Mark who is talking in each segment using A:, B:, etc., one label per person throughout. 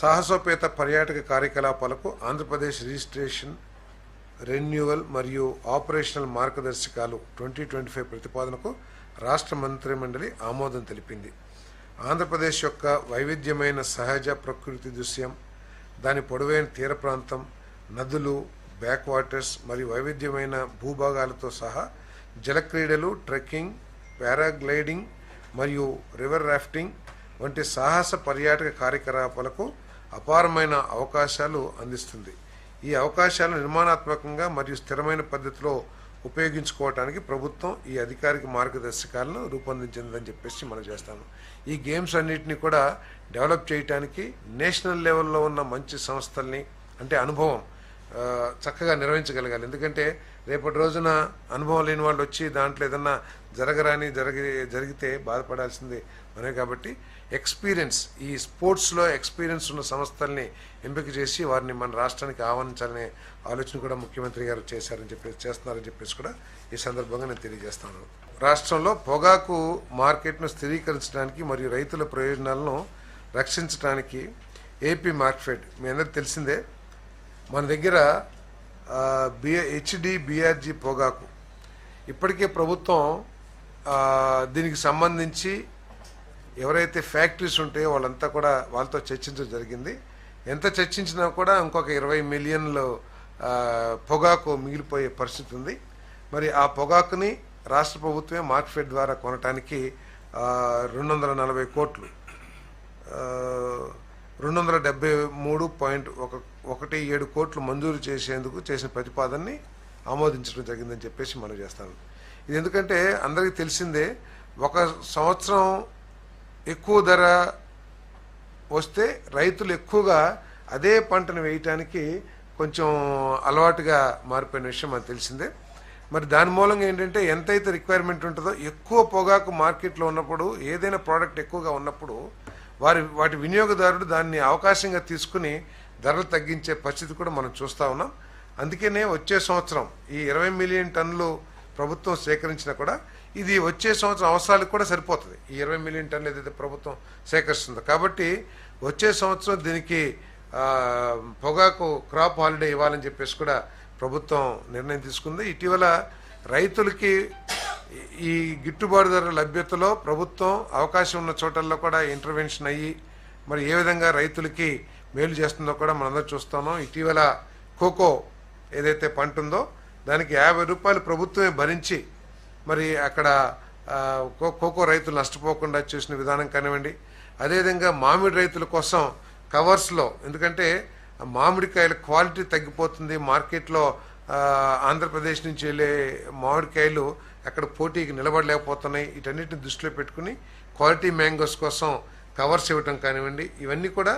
A: సాహసోపేత పర్యాటక కార్యకలాపాలకు Andhra Pradesh registration, renewal మరియు ఆపరేషనల్ మార్గదర్శకాలు 2025 ప్రతిపాదనకు రాష్ట్ర మంత్రిమండలి ఆమోదం తెలిపింది. ఆంధ్రప్రదేశ్ యొక్క వైవిధ్యమైన సహజ ప్రకృతి దృశ్యం, దాని పొడవైన తీర ప్రాంతం, నదులు, బ్యాక్ వాటర్స్ మరియు వైవిధ్యమైన భూభాగాలతో సహా జలక్రీడలు, ట్రెక్కింగ్, పారాగ్లైడింగ్ మరియు రివర్ రాఫ్టింగ్ వంటి సాహస పర్యాటక కార్యకలాపాలకు అపారమైన అవకాశాలు అందిస్తుంది. ఈ అవకాశాలు నిర్మాణాత్మకంగా మరియు స్థిరమైన పద్ధతిలో ఉపయోగించుకోవడానికి ప్రభుత్వం ఈ అధికారిక మార్గదర్శకాలను రూపొందించిందని చెప్పేసి మనం చేస్తాము. ఈ గేమ్స్ అన్నిటిని కూడా డెవలప్ చేయడానికి నేషనల్ లెవెల్లో ఉన్న మంచి సంస్థల్ని, అంటే అనుభవం చక్కగా నిర్వహించగలగాలి. ఎందుకంటే రేపటి రోజున అనుభవం లేని వాళ్ళు వచ్చి దాంట్లో ఏదన్నా జరిగితే బాధపడాల్సిందే మనమే. కాబట్టి ఎక్స్పీరియన్స్, ఈ స్పోర్ట్స్లో ఎక్స్పీరియన్స్ ఉన్న సంస్థల్ని ఎంపిక చేసి వారిని మన రాష్ట్రానికి ఆహ్వానించాలనే ఆలోచన కూడా ముఖ్యమంత్రి గారు చేస్తున్నారని చెప్పేసి కూడా ఈ సందర్భంగా నేను తెలియజేస్తాను. రాష్ట్రంలో పొగాకు మార్కెట్ను స్థిరీకరించడానికి మరియు రైతుల ప్రయోజనాలను రక్షించడానికి ఏపీ మార్కెట్ మీ అందరికీ తెలిసిందే. మన దగ్గర HDBRG పొగాకు ఇప్పటికే ప్రభుత్వం దీనికి సంబంధించి ఎవరైతే ఫ్యాక్టరీస్ ఉంటాయో వాళ్ళంతా కూడా వాళ్ళతో చర్చించడం జరిగింది. ఎంత చర్చించినా కూడా ఇంకొక 20 మిలియన్లు పొగాకు మిగిలిపోయే పరిస్థితి ఉంది. మరి ఆ పొగాకుని రాష్ట్ర ప్రభుత్వమే మార్కెట్ ద్వారా కొనటానికి 240 కోట్లు 273.17 కోట్లు మంజూరు చేసేందుకు చేసిన ప్రతిపాదనని ఆమోదించడం జరిగిందని చెప్పేసి మనం చేస్తాను. ఇది ఎందుకంటే అందరికీ తెలిసిందే, ఒక సంవత్సరం ఎక్కువ ధర వస్తే రైతులు ఎక్కువగా అదే పంటను వేయటానికి కొంచెం అలవాటుగా మారిపోయిన విషయం మనకు తెలిసిందే. మరి దాని మూలంగా ఏంటంటే ఎంతైతే రిక్వైర్మెంట్ ఉంటుందో, ఎక్కువ పొగాకు మార్కెట్లో ఉన్నప్పుడు, ఏదైనా ప్రోడక్ట్ ఎక్కువగా ఉన్నప్పుడు వాటి వినియోగదారుడు దాన్ని అవకాశంగా తీసుకుని ధరలు తగ్గించే పరిస్థితి కూడా మనం చూస్తూ ఉన్నాం. అందుకనే వచ్చే సంవత్సరం ఈ 20 మిలియన్ టన్నులు ప్రభుత్వం సేకరించినా కూడా ఇది వచ్చే సంవత్సరం అవసరాలకు కూడా సరిపోతుంది. ఈ 20 మిలియన్ టన్నులు ఏదైతే ప్రభుత్వం సేకరిస్తుందో, కాబట్టి వచ్చే సంవత్సరం దీనికి పొగాకు క్రాప్ హాలిడే ఇవ్వాలని చెప్పేసి కూడా ప్రభుత్వం నిర్ణయం తీసుకుంది. ఇటీవల రైతులకి ఈ గిట్టుబాటు ధర లభ్యతలో ప్రభుత్వం అవకాశం ఉన్న చోటల్లో కూడా ఇంటర్వెన్షన్ అయ్యి మరి ఏ విధంగా రైతులకి మేలు చేస్తుందో కూడా మనందరూ చూస్తున్నాం. ఇటీవల కోకో ఏదైతే పంట ఉందో దానికి 50 రూపాయలు ప్రభుత్వమే భరించి మరి అక్కడ కోకో రైతులు నష్టపోకుండా చేసిన విధానం కానివ్వండి. అదేవిధంగా మామిడి రైతుల కోసం కవర్స్లో, ఎందుకంటే మామిడికాయల క్వాలిటీ తగ్గిపోతుంది మార్కెట్లో, ఆంధ్రప్రదేశ్ నుంచి వెళ్ళే మామిడికాయలు అక్కడ పోటీకి నిలబడలేకపోతున్నాయి. వీటన్నిటిని దృష్టిలో పెట్టుకుని క్వాలిటీ మ్యాంగోస్ కోసం కవర్స్ ఇవ్వటం కానివ్వండి, ఇవన్నీ కూడా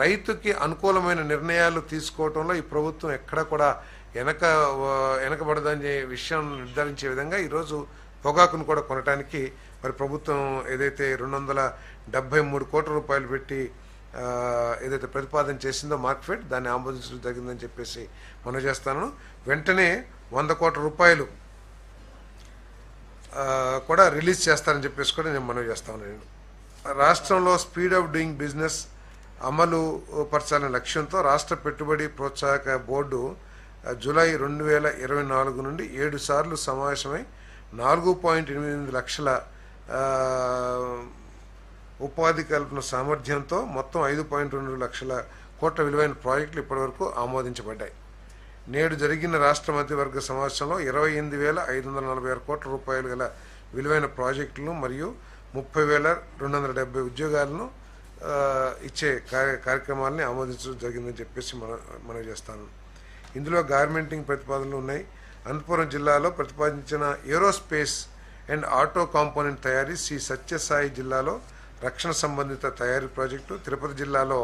A: రైతుకి అనుకూలమైన నిర్ణయాలు తీసుకోవడంలో ఈ ప్రభుత్వం ఎక్కడ కూడా వెనకబడదనే విషయం నిర్ధారించే విధంగా ఈరోజు పొగాకును కూడా కొనడానికి మరి ప్రభుత్వం ఏదైతే 273 కోట్ల రూపాయలు పెట్టి ఏదైతే ప్రతిపాదన చేసిందో మార్కెట్, దాన్ని ఆమోదించడం జరిగిందని చెప్పేసి మనం చేస్తాను. వెంటనే 100 కోట్ల రూపాయలు కూడా రిలీజ్ చేస్తారని చెప్పేసి కూడా నేను మనవి చేస్తాను. నేను రాష్ట్రంలో స్పీడ్ ఆఫ్ డూయింగ్ బిజినెస్ అమలు పరచాలనే లక్ష్యంతో రాష్ట్ర పెట్టుబడి ప్రోత్సాహక బోర్డు జూలై 2024 నుండి 7 సార్లు సమావేశమై 4.8 లక్షల ఉపాధి కల్పన సామర్థ్యంతో మొత్తం 5.2 లక్షల కోట్ల విలువైన ప్రాజెక్టులు ఇప్పటివరకు ఆమోదించబడ్డాయి. నేడు జరిగిన రాష్ట్ర మంత్రివర్గ సమావేశంలో 28,546 కోట్ల రూపాయలు గల విలువైన ప్రాజెక్టులను మరియు 30,270 ఉద్యోగాలను ఇచ్చే కార్యక్రమాలని ఆమోదించడం జరిగిందని చెప్పేసి మనం చేస్తాను. ఇందులో గార్మెంటింగ్ ప్రతిపాదనలు ఉన్నాయి. అనంతపురం జిల్లాలో ప్రతిపాదించిన ఏరోస్పేస్ అండ్ ఆటో కాంపోనెంట్ తయారీ, శ్రీ సత్యసాయి జిల్లాలో రక్షణ సంబంధిత తయారీ ప్రాజెక్టు, తిరుపతి జిల్లాలో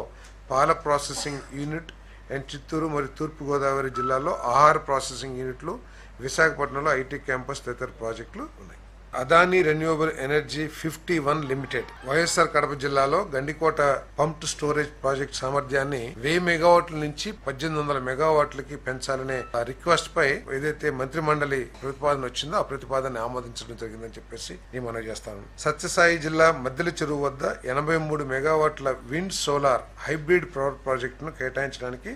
A: పాల ప్రాసెసింగ్ యూనిట్ అండ్ చిత్తూరు మరియు తూర్పుగోదావరి జిల్లాలో ఆహార ప్రాసెసింగ్ యూనిట్లు, విశాఖపట్నంలో ఐటీ క్యాంపస్ తదితర ప్రాజెక్టులు ఉన్నాయి. Adani renewable energy 51 limited YSR Kadapa జిల్లాలో గండికోట పంప్డ్ స్టోరేజ్ ప్రాజెక్ట్ సామర్థ్యాన్ని 1000 మెగావాట్ల నుంచి 1800 మెగావాట్లకి పెంచాలనే రిక్వెస్ట్ పై ఏదైతే మంత్రి మండలి ప్రతిపాదన వచ్చిందో ఆ ప్రతిపాదనని ఆమోదించడం జరిగిందని చెప్పేసి నేను మనవి చేస్తాను. సత్యసాయి జిల్లా మద్దెల చెరువు వద్ద 83 మెగావాట్ల విండ్ సోలార్ హైబ్రిడ్ పవర్ ప్రాజెక్టును కేటాయించడానికి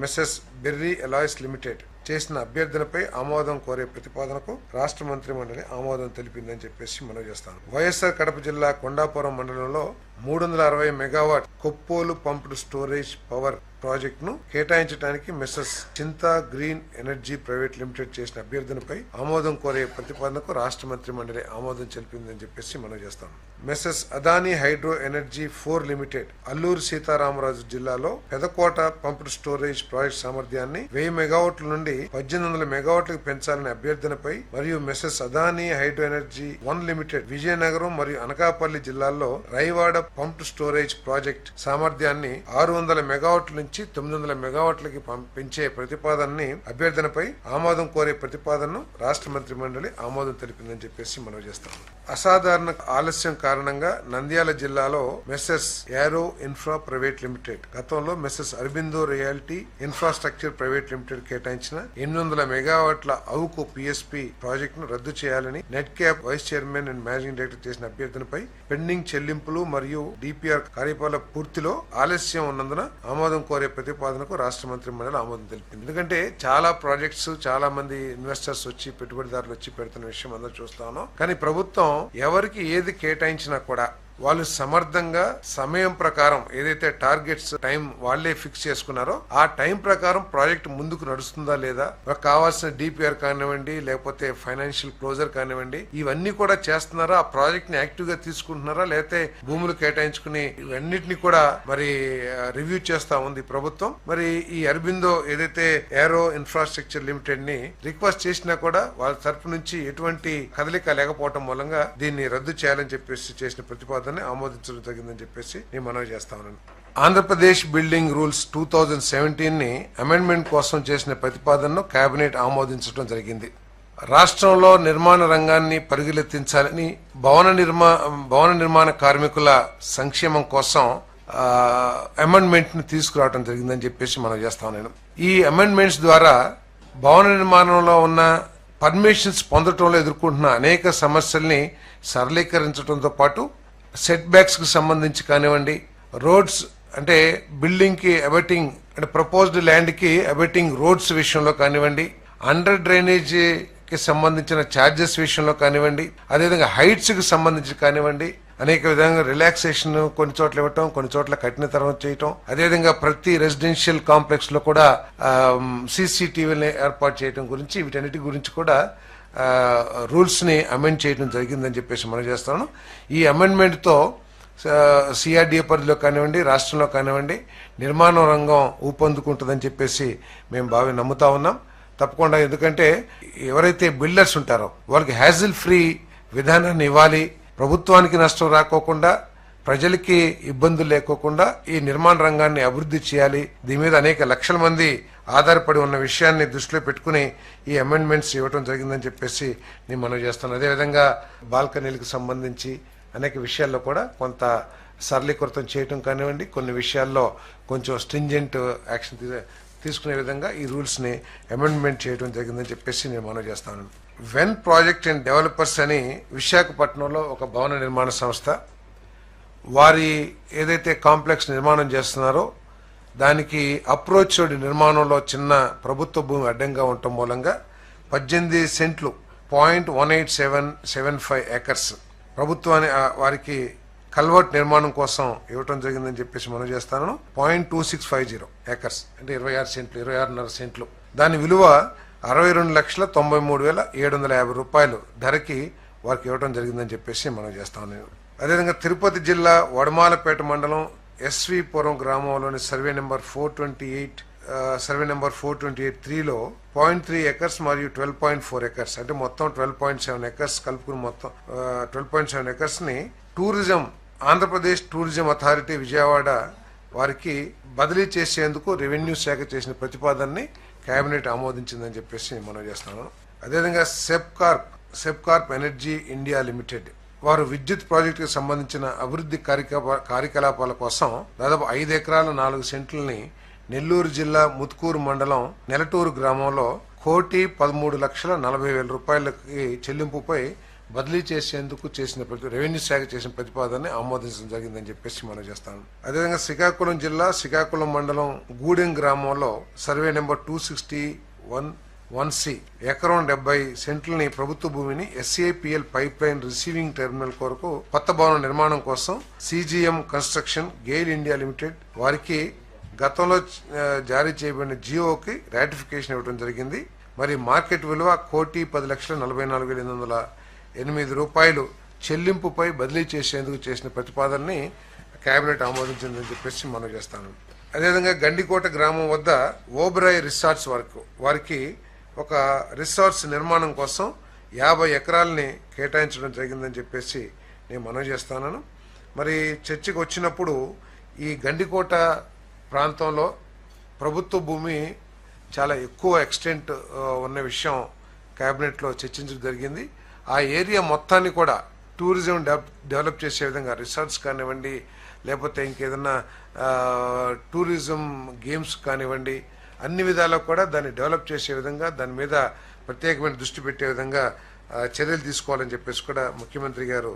A: మెస్సెస్ బెర్రీ అలాయ్స్ లిమిటెడ్ చేసిన అభ్యర్థనపై ఆమోదం కోరే ప్రతిపాదనకు రాష్ట్ర మంత్రి మండలి ఆమోదం తెలిపిందని చెప్పేసి మనం చేస్తాను. వైఎస్ఆర్ కడప జిల్లా కొండాపురం మండలంలో 360 megawatt Koppolu pumped storage power ప్రాజెక్టును కేటాయించడానికి మెస్సెస్ చింతా గ్రీన్ ఎనర్జీ ప్రైవేట్ లిమిటెడ్ చేసిన అభ్యర్థనపై ఆమోదం కోరే ప్రతిపాదనకు రాష్ట్ర మంత్రి మండలి ఆమోదం తెలిపిందని చెప్పేసి మనం చేస్తాం. Messrs Adani hydro energy 4 limited Alluri Sitarama Raju జిల్లాలో పెదకోట పంప్డ్ స్టోరేజ్ ప్రాజెక్ట్ సామర్థ్యాన్ని 1000 మెగావాట్ల నుండి 1800 మెగావాట్లకు పెంచాలనే అభ్యర్థనపై మరియు messes Adani hydro energy 1 limited Vizianagaram మరియు అనకాపల్లి జిల్లాల్లో రైవాడ పంప్డ్ స్టోరేజ్ ప్రాజెక్ట్ సామర్థ్యాన్ని 600 మెగావాట్ల నుంచి 900 మెగావాట్లకి పెంచే ప్రతిపాదనని అభ్యర్థనపై ఆమోదం కోరే ప్రతిపాదనను రాష్ట్ర మంత్రి మండలి ఆమోదం తెలిపిందని చెప్పేసి మనం చేస్తాం. అసాధారణ ఆలస్యం కారణంగా నంద్యాల జిల్లాలో messrs arrow infra private limited గతంలో messrs Aurobindo realty infrastructure private limited కేటాయించిన 800 మెగావాట్ల అవుకు పిఎస్పి ప్రాజెక్టును రద్దు చేయాలని net cap vice chairman and managing director చేసిన అభ్యర్థనపై పెండింగ్ చెల్లింపులు మరియు డిపిఆర్ కార్యపాల పూర్తిలో ఆలస్యం ఉన్నందున ఆమోదం కోరే ప్రతిపాదనకు రాష్ట్ర మంత్రి మండలి ఆమోదం తెలిపింది. ఎందుకంటే చాలా ప్రాజెక్ట్స్ చాలా మంది ఇన్వెస్టర్స్ వచ్చి పెట్టుబడిదారులు వచ్చి పెడుతున్న విషయం అందరూ చూస్తా ఉన్నాం. కానీ ప్రభుత్వం ఎవరికి ఏది కేటాయించినా కూడా వాళ్ళు సమర్థంగా సమయం ప్రకారం ఏదైతే టార్గెట్స్ టైం వాళ్లే ఫిక్స్ చేసుకున్నారో ఆ టైం ప్రకారం ప్రాజెక్ట్ ముందుకు నడుస్తుందా లేదా, కావాల్సిన డిపిఆర్ కానివ్వండి లేకపోతే ఫైనాన్షియల్ క్లోజర్ కానివ్వండి ఇవన్నీ కూడా చేస్తున్నారా, ఆ ప్రాజెక్ట్ ని యాక్టివ్ గా తీసుకుంటున్నారా లేకపోతే భూములు కేటాయించుకుని ఇవన్నిటిని కూడా మరి రివ్యూ చేస్తా ఉంది ప్రభుత్వం. మరి ఈ అరబిందో ఏదైతే ఏరో ఇన్ఫ్రాస్ట్రక్చర్ లిమిటెడ్ ని రిక్వెస్ట్ చేసినా కూడా వాళ్ళ తరపు నుంచి ఎటువంటి కదలిక లేకపోవడం మూలంగా దీన్ని రద్దు చేయాలని చెప్పేసి చేసిన ప్రతిపాదన ఆమోదించడం జరిగిందని చెప్పేసి నేను మనవి చేస్తా ఉన్నాను. ఆంధ్రప్రదేశ్ బిల్డింగ్ రూల్స్ 2017 ని అమెండ్మెంట్ కోసం చేసిన ప్రతిపాదనను కేబినెట్ ఆమోదించడం జరిగింది. రాష్ట్రంలో నిర్మాణ రంగాన్ని పరిగెత్తించాలని భవన నిర్మాణ కార్మికుల సంక్షేమం కోసం అమెండ్మెంట్ ని తీసుకురావడం జరిగిందని చెప్పేసి మనం చేస్తా ఉన్నాను. ఈ అమెండ్మెంట్స్ ద్వారా భవన నిర్మాణంలో ఉన్న పర్మిషన్స్ పొందటంలో ఎదుర్కొంటున్న అనేక సమస్యల్ని సరళీకరించడంతో పాటు సెట్ బ్యాక్స్ కి సంబంధించి కానివ్వండి, రోడ్స్ అంటే బిల్డింగ్ కి అబెటింగ్ అంటే ప్రపోజ్డ్ ల్యాండ్ కి అబెటింగ్ రోడ్స్ విషయంలో కానివ్వండి, అండర్ డ్రైనేజ్ కి సంబంధించిన ఛార్జెస్ విషయంలో కానివ్వండి, అదేవిధంగా హైట్స్ కి సంబంధించి కానివ్వండి అనేక విధంగా రిలాక్సేషన్ కొన్ని చోట్ల ఇవ్వటం, కొన్ని చోట్ల కఠినతరం చేయటం, అదేవిధంగా ప్రతి రెసిడెన్షియల్ కాంప్లెక్స్ లో కూడా సీసీటీవీని ఏర్పాటు చేయడం గురించి వీటన్నిటి గురించి కూడా రూల్స్ ని అమెండ్ చేయడం జరిగిందని చెప్పేసి మనం చేస్తాను. ఈ అమెండ్మెంట్ తో సిఆర్డీఏ పరిధిలో కానివ్వండి రాష్ట్రంలో కానివ్వండి నిర్మాణ రంగం ఊపందుకుంటుందని చెప్పేసి మేము నమ్ముతా ఉన్నాం తప్పకుండా. ఎందుకంటే ఎవరైతే బిల్డర్స్ ఉంటారో వాళ్ళకి హ్యాజిల్ ఫ్రీ విధానాన్ని ఇవ్వాలి, ప్రభుత్వానికి నష్టం రాకోకుండా ప్రజలకి ఇబ్బందులు లేకోకుండా ఈ నిర్మాణ రంగాన్ని అభివృద్ధి చేయాలి. దీని మీద అనేక లక్షల మంది ఆధారపడి ఉన్న విషయాన్ని దృష్టిలో పెట్టుకుని ఈ అమెండ్మెంట్స్ ఇవ్వడం జరిగిందని చెప్పేసి నేను మనవి చేస్తాను. అదేవిధంగా బాల్కనీలకు సంబంధించి అనేక విషయాల్లో కూడా కొంత సరళీకృతం చేయటం కానివ్వండి, కొన్ని విషయాల్లో కొంచెం స్ట్రింజెంట్ యాక్షన్ తీసుకునే విధంగా ఈ రూల్స్ ని అమెండ్మెంట్ చేయడం జరిగిందని చెప్పేసి నేను మనవి చేస్తాను. వెన్ ప్రాజెక్ట్ అండ్ డెవలపర్స్ అని విశాఖపట్నంలో ఒక భవన నిర్మాణ సంస్థ వారి ఏదైతే కాంప్లెక్స్ నిర్మాణం చేస్తున్నారో దానికి అప్రోచ్ రోడ్ నిర్మాణంలో చిన్న ప్రభుత్వ భూమి అడ్డంగా ఉండటం మూలంగా 18 సెంట్లు 0.18775 ఏకర్స్ ప్రభుత్వాన్ని వారికి కల్వర్ట్ నిర్మాణం కోసం ఇవ్వటం జరిగిందని చెప్పేసి మనం చేస్తాను. 0.2650 ఏకర్స్ అంటే 26.5 సెంట్లు. దాని విలువ 62,93,750 రూపాయలు ధరకి వారికి ఇవ్వడం జరిగిందని చెప్పేసి మనం చేస్తాను. అదేవిధంగా తిరుపతి జిల్లా వడమాలపేట మండలం ఎస్వీపురం గ్రామంలోని సర్వే నెంబర్ 428-3లో 0.3 ఎకర్స్ మరియు 12.4 ఎకర్స్ అంటే మొత్తం 12.7 ఎకర్స్ కలుపుకుని మొత్తం 12.7 ఎకర్స్ ని tourism Andhra Pradesh tourism authority Vijayawada వారికి బదిలీ చేసేందుకు రెవెన్యూ శాఖ చేసిన ప్రతిపాదనని కేబినెట్ ఆమోదించిందని చెప్పేసి మనం చేస్తున్నాను. అదేవిధంగా సెప్కార్ప్ సెప్కార్ప్ ఎనర్జీ ఇండియా లిమిటెడ్ వారు విద్యుత్ ప్రాజెక్టుకు సంబంధించిన అభివృద్ధి కార్యకలాపాల కోసం దాదాపు 5 ఎకరాల 4 సెంట్లని నెల్లూరు జిల్లా ముత్కూరు మండలం నెలటూరు గ్రామంలో 1,13,40,000 రూపాయలకి చెల్లింపుపై బదిలీ చేసేందుకు రెవెన్యూ శాఖ చేసిన ప్రతిపాదనని ఆమోదించడం జరిగిందని చెప్పేసి మనం చేస్తాను. అదేవిధంగా శ్రీకాకుళం జిల్లా శ్రీకాకుళం మండలం గూడెం గ్రామంలో సర్వే నెంబర్ 261C ఎకరం 70 సెంట్లని ప్రభుత్వ భూమిని SAPL pipe line receiving terminal కొరకు కొత్త భవన నిర్మాణం కోసం CGM construction GAIL India limited వారికి గతంలో జారీ చేయబడిన జియోకి రాటిఫికేషన్ ఇవ్వడం జరిగింది. మరి మార్కెట్ విలువ 1,44,808 రూపాయలు చెల్లింపుపై బదిలీ చేసేందుకు చేసిన ప్రతిపాదనని కేబినెట్ ఆమోదించిందని చెప్పేసి మనం చేస్తాను. అదేవిధంగా గండికోట గ్రామం వద్ద ఓబరాయ్ రిసార్ట్స్ వారికి ఒక రిసార్ట్స్ నిర్మాణం కోసం 50 ఎకరాలని కేటాయించడం జరిగిందని చెప్పేసి నేను మనవి చేస్తాను. మరి చర్చకు వచ్చినప్పుడు ఈ గండికోట ప్రాంతంలో ప్రభుత్వ భూమి చాలా ఎక్కువ ఎక్స్టెంట్ ఉన్న విషయం కేబినెట్లో చర్చించడం జరిగింది. ఆ ఏరియా మొత్తాన్ని కూడా టూరిజం డెవలప్ చేసే విధంగా రిసార్ట్స్ కానివ్వండి, లేకపోతే ఇంకేదన్నా టూరిజం గేమ్స్ కానివ్వండి, అన్ని విధాలకు కూడా దాన్ని డెవలప్ చేసే విధంగా దాని మీద ప్రత్యేకమైన దృష్టి పెట్టే విధంగా చర్యలు తీసుకోవాలని చెప్పేసి కూడా ముఖ్యమంత్రి గారు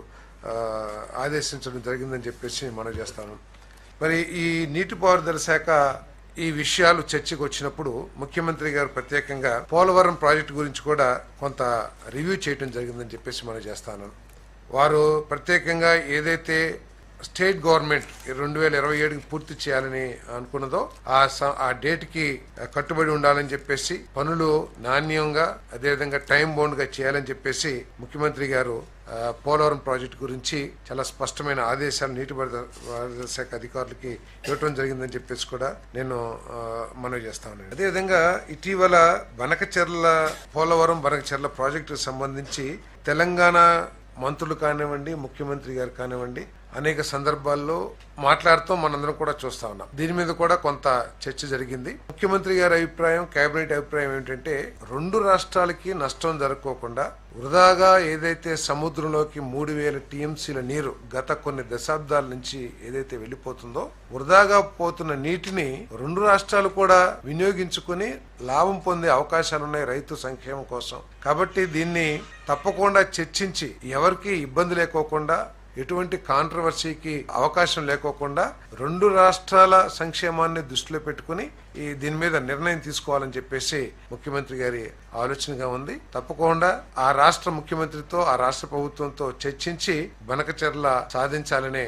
A: ఆదేశించడం జరిగిందని చెప్పేసి మనం చేస్తాను. మరి ఈ నీటిపారుదల శాఖ ఈ విషయాలు చర్చకు వచ్చినప్పుడు ముఖ్యమంత్రి గారు ప్రత్యేకంగా పోలవరం ప్రాజెక్టు గురించి కూడా కొంత రివ్యూ చేయడం జరిగిందని చెప్పేసి మనం చేస్తాను. వారు ప్రత్యేకంగా ఏదైతే స్టేట్ గవర్నమెంట్ 2027కి పూర్తి చేయాలని అనుకున్నదో ఆ డేట్కి కట్టుబడి ఉండాలని చెప్పేసి పనులు నాణ్యంగా అదేవిధంగా టైం బౌండ్ గా చేయాలని చెప్పేసి ముఖ్యమంత్రి గారు పోలవరం ప్రాజెక్టు గురించి చాలా స్పష్టమైన ఆదేశాలు నీటిపారుదల శాఖ అధికారులకి ఇవ్వటం జరిగిందని చెప్పేసి కూడా నేను మనవి చేస్తాను. అదేవిధంగా ఇటీవల పోలవరం బనకచెర్ల ప్రాజెక్టుకు సంబంధించి తెలంగాణ మంత్రులు కానివ్వండి, ముఖ్యమంత్రి గారు కానివ్వండి అనేక సందర్భాల్లో మాట్లాడుతూ మనందరం కూడా చూస్తా ఉన్నాం. దీని మీద కూడా కొంత చర్చ జరిగింది. ముఖ్యమంత్రి గారి అభిప్రాయం, కేబినెట్ అభిప్రాయం ఏంటంటే 2 రాష్ట్రాలకి నష్టం జరగకోకుండా వృధాగా ఏదైతే సముద్రంలోకి 3,000 TMCల నీరు గత కొన్ని దశాబ్దాల నుంచి ఏదైతే వెళ్లిపోతుందో వృధాగా పోతున్న నీటిని 2 రాష్ట్రాలు కూడా వినియోగించుకుని లాభం పొందే అవకాశాలున్నాయి రైతు సంక్షేమం కోసం. కాబట్టి దీన్ని తప్పకుండా చర్చించి ఎవరికి ఇబ్బంది లేకోకుండా ఎటువంటి కాంట్రవర్సీకి అవకాశం లేకోకుండా 2 రాష్ట్రాల సంక్షేమాన్ని దృష్టిలో పెట్టుకుని దీని మీద నిర్ణయం తీసుకోవాలని చెప్పేసి ముఖ్యమంత్రి గారి ఆలోచనగా ఉంది. తప్పకుండా ఆ రాష్ట్ర ముఖ్యమంత్రితో ఆ రాష్ట్ర ప్రభుత్వంతో చర్చించి బనకచెర్ల సాధించాలనే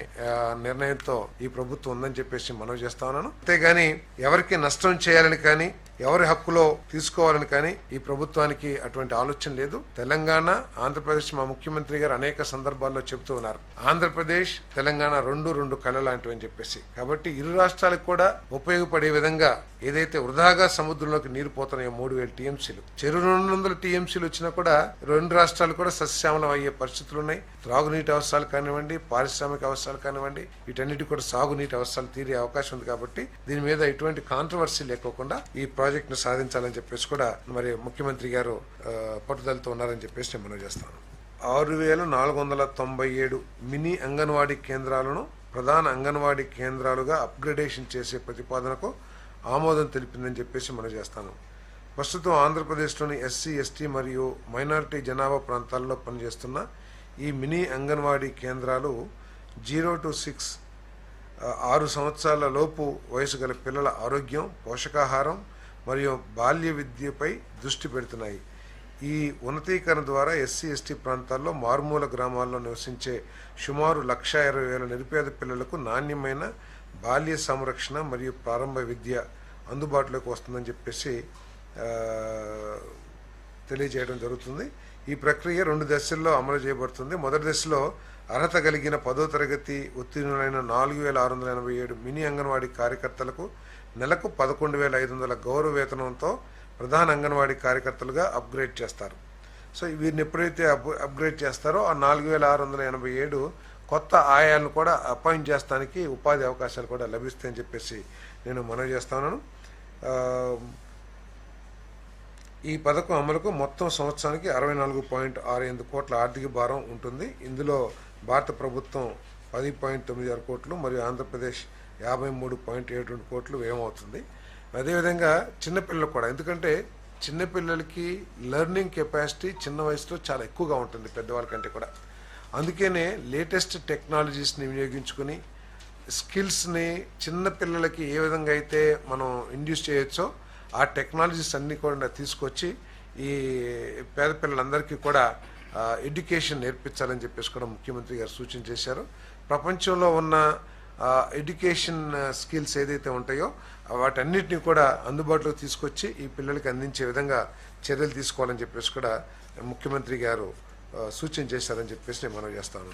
A: నిర్ణయంతో ఈ ప్రభుత్వం ఉందని చెప్పేసి మనవి చేస్తా ఉన్నాను. అంతేగాని ఎవరికి నష్టం చేయాలని కానీ ఎవరి హక్కులో తీసుకోవాలని కానీ ఈ ప్రభుత్వానికి అటువంటి ఆలోచన లేదు. తెలంగాణ, ఆంధ్రప్రదేశ్ మా ముఖ్యమంత్రి గారు అనేక సందర్భాల్లో చెబుతూ ఉన్నారు, ఆంధ్రప్రదేశ్ తెలంగాణ రెండు కళ లాంటివి అని చెప్పేసి. కాబట్టి ఇరు రాష్ట్రాలకు కూడా ఉపయోగపడే విధంగా ఏదైతే వృధాగా సముద్రంలోకి నీరు పోతున్నాయో 3,000 TMCలు, చెరు 200 TMCలు వచ్చినా కూడా 2 రాష్ట్రాలు కూడా సస్యశ్యామలం అయ్యే పరిస్థితులు ఉన్నాయి. త్రాగునీటి అవసరాలు కానివ్వండి, పారిశ్రామిక అవసరాలు కానివ్వండి, వీటన్నిటి కూడా సాగునీటి అవసరాలు తీరే అవకాశం ఉంది. కాబట్టి దీని మీద ఎటువంటి కాంట్రవర్సీ లేకోకుండా ఈ ప్రాజెక్ట్ ను సాధించాలని చెప్పేసి కూడా మరి ముఖ్యమంత్రి గారు పట్టుదలతో ఉన్నారని చెప్పేసి నేను మనవి చేస్తాను. 6,497 మినీ అంగన్వాడీ కేంద్రాలను ప్రధాన అంగన్వాడీ కేంద్రాలుగా అప్గ్రేడేషన్ చేసే ప్రతిపాదనకు ఆమోదం తెలిపిందని చెప్పేసి మనం చేస్తాను. ప్రస్తుతం ఆంధ్రప్రదేశ్లోని SC, ST మరియు మైనారిటీ జనాభా ప్రాంతాల్లో పనిచేస్తున్న ఈ మినీ అంగన్వాడీ కేంద్రాలు 0 to 6 6 సంవత్సరాల లోపు వయసు గల పిల్లల ఆరోగ్యం, పోషకాహారం మరియు బాల్య విద్యపై దృష్టి పెడుతున్నాయి. ఈ ఉన్నతీకరణ ద్వారా SC, ST ప్రాంతాల్లో మారుమూల గ్రామాల్లో నివసించే సుమారు 1,20,000 నిరుపేద పిల్లలకు నాణ్యమైన బాల్య సంరక్షణ మరియు ప్రారంభ విద్య అందుబాటులోకి వస్తుందని చెప్పేసి తెలియజేయడం జరుగుతుంది. ఈ ప్రక్రియ 2 దశల్లో అమలు చేయబడుతుంది. మొదటి దశలో అర్హత కలిగిన 10వ తరగతి ఉత్తీర్ణులైన 4,687 మినీ అంగన్వాడీ కార్యకర్తలకు నెలకు 11,500 గౌరవ వేతనంతో ప్రధాన అంగన్వాడీ కార్యకర్తలుగా అప్గ్రేడ్ చేస్తారు. సో వీరిని ఎప్పుడైతే అప్గ్రేడ్ చేస్తారో ఆ 4,687 కొత్త ఆయాలను కూడా అపాయింట్ చేస్తానికి ఉపాధి అవకాశాలు కూడా లభిస్తాయని చెప్పేసి నేను మనవి చేస్తున్నాను. ఈ పథకం అమలుకు మొత్తం సంవత్సరానికి 64.68 కోట్ల ఆర్థిక భారం ఉంటుంది. ఇందులో భారత ప్రభుత్వం 10.96 కోట్లు మరియు ఆంధ్రప్రదేశ్ 53.72 కోట్లు వ్యయమవుతుంది. అదేవిధంగా చిన్నపిల్లలు కూడా, ఎందుకంటే చిన్నపిల్లలకి లెర్నింగ్ కెపాసిటీ చిన్న వయసులో చాలా ఎక్కువగా ఉంటుంది పెద్దవాళ్ళ కంటే కూడా. అందుకనే లేటెస్ట్ టెక్నాలజీస్ని వినియోగించుకుని స్కిల్స్ని చిన్నపిల్లలకి ఏ విధంగా అయితే మనం ఇండ్యూస్ చేయొచ్చో ఆ టెక్నాలజీస్ అన్నీ కూడా తీసుకొచ్చి ఈ పేద పిల్లలందరికీ కూడా ఎడ్యుకేషన్ నేర్పించాలని చెప్పేసి కూడా ముఖ్యమంత్రి గారు సూచన చేశారు. ప్రపంచంలో ఉన్న ఎడ్యుకేషన్ స్కిల్స్ ఏదైతే ఉంటాయో వాటన్నిటిని కూడా అందుబాటులోకి తీసుకొచ్చి ఈ పిల్లలకి అందించే విధంగా చర్యలు తీసుకోవాలని చెప్పేసి కూడా ముఖ్యమంత్రి గారు సూచన చేశారని చెప్పేసి నేను మనం చేస్తాను.